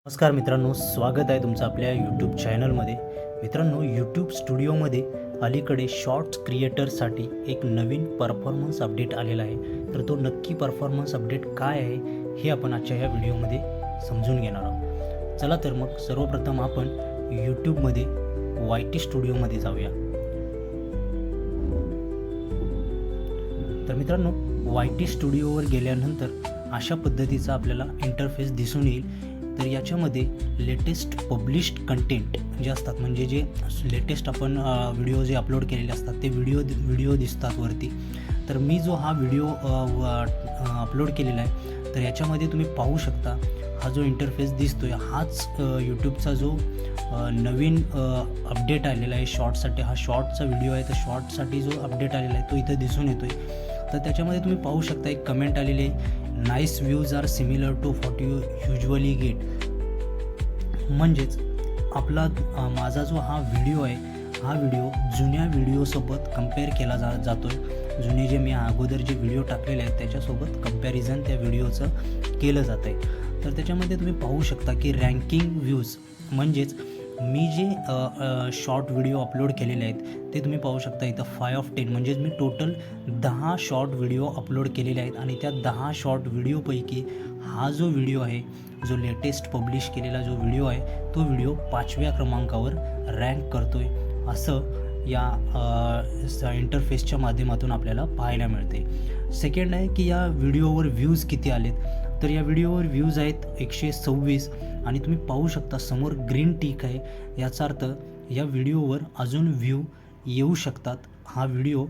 नमस्कार मित्रांनो, स्वागत आहे तुमचं आपल्या यूट्यूब चॅनलमध्ये. मित्रांनो, यूट्यूब स्टुडिओमध्ये अलीकडे शॉर्ट्स क्रिएटरसाठी एक नवीन परफॉर्मन्स अपडेट आलेला आहे. तर तो नक्की परफॉर्मन्स अपडेट काय आहे हे आपण आजच्या ह्या व्हिडिओमध्ये समजून घेणार आहोत. चला तर मग सर्वप्रथम आपण यूट्यूबमध्ये YT स्टुडिओमध्ये जाऊया. तर मित्रांनो, YT स्टुडिओवर गेल्यानंतर अशा पद्धतीचा आपल्याला इंटरफेस दिसून येईल. तर याच्यामध्ये लेटेस्ट पब्लिश्ड कंटेंट जे असतात, म्हणजे जे लेटेस्ट आपण व्हिडिओ जे अपलोड केलेले असतात ते व्हिडिओ दिसतात वरती. तर मी जो हा व्हिडिओ अपलोड केलेला आहे, तर याच्यामध्ये तुम्ही पाहू शकता हा जो इंटरफेस दिसतो आहे हाच यूट्यूबचा जो नवीन अपडेट आलेला आहे शॉर्ट्ससाठी. हा शॉर्टचा व्हिडिओ आहे, तर शॉर्टसाठी जो अपडेट आलेला आहे तो इथं दिसून येतो आहे. तर त्याच्यामध्ये तुम्ही पाहू शकता एक कमेंट आलेली आहे, nice views are similar to what you usually get. म्हणजेच माझा जो हा व्हिडिओ आहे, हा व्हिडिओ जुन्या व्हिडिओसोबत कम्पेअर केला जातो आहे. जुने जे मी अगोदर जे व्हिडिओ टाकलेले आहेत त्याच्यासोबत कंपॅरिझन त्या व्हिडिओचं केलं जातं आहे. तर त्याच्यामध्ये तुम्ही पाहू शकता की रँकिंग व्ह्यूज, म्हणजेच मी जे शॉर्ट व्हिडिओ अपलोड केलेले आहेत ते तुम्ही पाहू शकता इथं 5/10, म्हणजेच मी टोटल 10 शॉर्ट व्हिडिओ अपलोड केलेले आहेत आणि त्या 10 शॉर्ट व्हिडिओपैकी हा जो व्हिडिओ आहे, जो लेटेस्ट पब्लिश केलेला जो व्हिडिओ आहे, तो व्हिडिओ 5व्या क्रमांकावर रँक करतो आहे, असं या इंटरफेसच्या माध्यमातून आपल्याला पाहायला मिळते. सेकंड आहे की या व्हिडिओवर व्ह्यूज किती आलेत. तर या व्हिडिओवर व्ह्यूज आहेत 126 आणि तुम्ही पाहू शकता समोर ग्रीन टिक आहे. याचा अर्थ या व्हिडिओवर अजून व्ह्यू येऊ शकतात. हा व्हिडिओ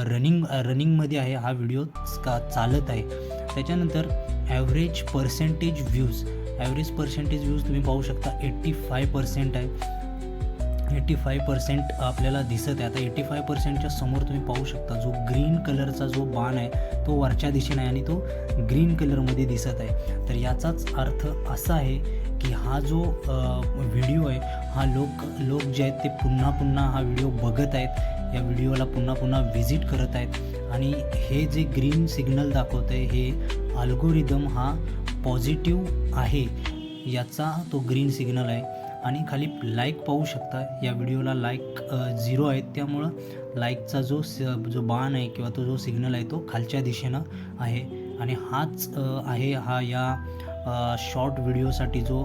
रनिंगमध्ये आहे, हा व्हिडिओ चालत आहे. त्याच्यानंतर ॲव्हरेज पर्सेंटेज व्ह्यूज तुम्ही पाहू शकता 85% आहे. 85% आपल्याला दिसत आहे. आता 85%च्या समोर तुम्ही पाहू शकता जो ग्रीन कलरचा जो बाण आहे तो वरच्या दिशेने आहे आणि तो ग्रीन कलरमध्ये दिसत आहे. तर याचाच अर्थ असा आहे की हा जो व्हिडिओ आहे हा लोक जे आहेत ते पुन्हा हा व्हिडिओ बघत आहेत, या व्हिडिओला पुन्हा व्हिजिट करत आहेत. आणि हे जे ग्रीन सिग्नल दाखवतं आहे हे अल्गोरिदम हा पॉझिटिव्ह आहे याचा तो ग्रीन सिग्नल आहे. आणि खाली लाईक पाहू शकता, या व्हिडिओला लाईक 0 आहेत, त्यामुळं लाईकचा जो बाण आहे किंवा तो जो सिग्नल आहे तो खालच्या दिशेनं आहे. आणि हाच आहे हा या शॉर्ट व्हिडिओसाठी जो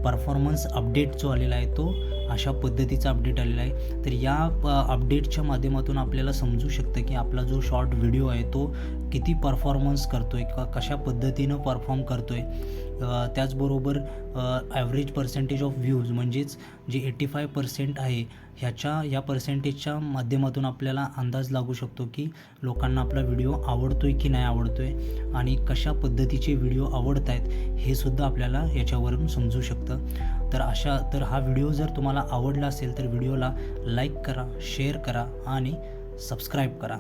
परफॉर्मन्स अपडेट जो आलेला आहे तो अशा पद्धतीचा अपडेट आलेला आहे. तर या अपडेटच्या माध्यमातून आपल्याला समजू शकतं की आपला जो शॉर्ट व्हिडिओ आहे तो किती परफॉर्मन्स करतो आहे, कशा पद्धतीनं परफॉर्म करतो आहे. त्याचबरोबर ॲव्हरेज पर्सेंटेज ऑफ व्ह्यूज, म्हणजेच जे 85% आहे या पर्सेंटेजच्या माध्यमातून आपल्याला अंदाज लागू शकतो की लोकांना आपला व्हिडिओ आवडतो आहे की नाही आवडतो आहे आणि कशा पद्धतीचे व्हिडिओ आवडत आहेत हे सुद्धा आपल्याला याच्यावरून समजू शकतं. तर हा व्हिडिओ जर तुम्हाला आवडला असेल तर व्हिडिओला लाईक करा, शेअर करा आणि सबस्क्राईब करा.